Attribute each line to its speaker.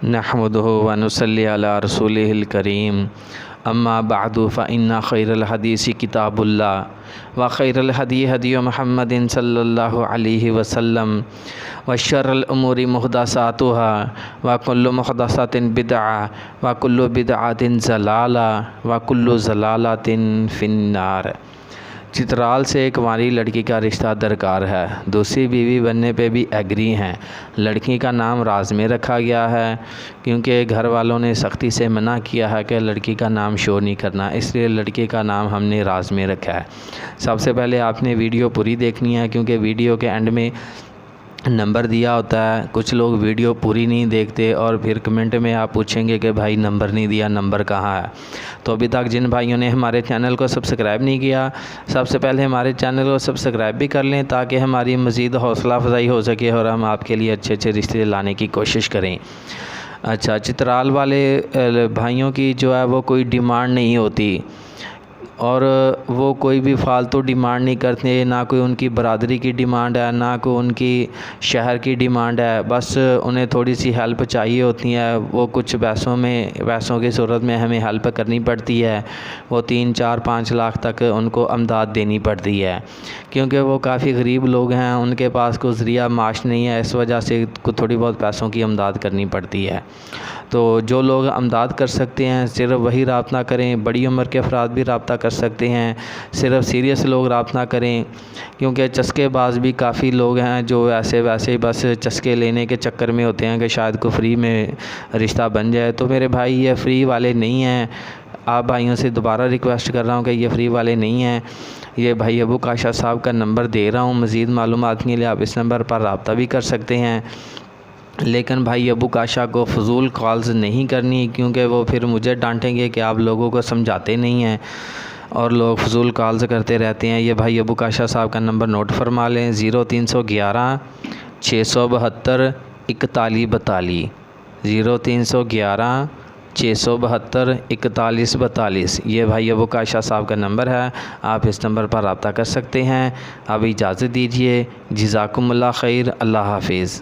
Speaker 1: نحمده ونصلي على رسوله الكريم اما بعد فإن خير الحديث كتاب الله وخير الهدي هدي محمد صلى الله عليه وسلم وشر الأمور محدثاتها وكل محدثة بدعة وكل بدعة ضلالة وكل ضلالة في النار۔ چترال سے ایک ہماری لڑکی کا رشتہ درکار ہے، دوسری بیوی بننے پہ بھی ایگری ہیں۔ لڑکی کا نام راز میں رکھا گیا ہے کیونکہ گھر والوں نے سختی سے منع کیا ہے کہ لڑکی کا نام شو نہیں کرنا، اس لیے لڑکی کا نام ہم نے راز میں رکھا ہے۔ سب سے پہلے آپ نے ویڈیو پوری دیکھنی ہے کیونکہ ویڈیو کے اینڈ میں نمبر دیا ہوتا ہے۔ کچھ لوگ ویڈیو پوری نہیں دیکھتے اور پھر کمنٹ میں آپ پوچھیں گے کہ بھائی نمبر نہیں دیا، نمبر کہاں ہے؟ تو ابھی تک جن بھائیوں نے ہمارے چینل کو سبسکرائب نہیں کیا، سب سے پہلے ہمارے چینل کو سبسکرائب بھی کر لیں تاکہ ہماری مزید حوصلہ افزائی ہو سکے اور ہم آپ کے لیے اچھے اچھے رشتے لانے کی کوشش کریں۔ اچھا، چترال والے بھائیوں کی جو ہے وہ کوئی ڈیمانڈ نہیں ہوتی اور وہ کوئی بھی فالتو ڈیمانڈ نہیں کرتے، نہ کوئی ان کی برادری کی ڈیمانڈ ہے، نہ کوئی ان کی شہر کی ڈیمانڈ ہے، بس انہیں تھوڑی سی ہیلپ چاہیے ہوتی ہے۔ وہ کچھ پیسوں کی صورت میں ہمیں ہیلپ کرنی پڑتی ہے، وہ 3، 4، 5 لاکھ تک ان کو امداد دینی پڑتی ہے کیونکہ وہ کافی غریب لوگ ہیں، ان کے پاس کوئی ذریعہ معاش نہیں ہے، اس وجہ سے تھوڑی بہت پیسوں کی امداد کرنی پڑتی ہے۔ تو جو لوگ امداد کر سکتے ہیں صرف وہی رابطہ کریں، بڑی عمر کے افراد بھی رابطہ کر سکتے ہیں، صرف سیریس لوگ رابطہ کریں کیونکہ چسکے باز بھی کافی لوگ ہیں جو ایسے ویسے بس چسکے لینے کے چکر میں ہوتے ہیں کہ شاید کوئی فری میں رشتہ بن جائے۔ تو میرے بھائی یہ فری والے نہیں ہیں، آپ بھائیوں سے دوبارہ ریکویسٹ کر رہا ہوں کہ یہ فری والے نہیں ہیں۔ یہ بھائی ابو کاشا صاحب کا نمبر دے رہا ہوں، مزید معلومات کے لیے آپ اس نمبر پر رابطہ بھی کر سکتے ہیں، لیکن بھائی ابو کاشا کو فضول کالز نہیں کرنی کیونکہ وہ پھر مجھے ڈانٹیں گے کہ آپ لوگوں کو سمجھاتے نہیں ہیں اور لوگ فضول کالز کرتے رہتے ہیں۔ یہ بھائی ابو کاشا صاحب کا نمبر نوٹ فرما لیں، 0311 672 4142، 0311 672 4142۔ یہ بھائی ابو کاشا صاحب کا نمبر ہے، آپ اس نمبر پر رابطہ کر سکتے ہیں۔ اب اجازت دیجیے، جزاکم اللہ خیر، اللہ حافظ۔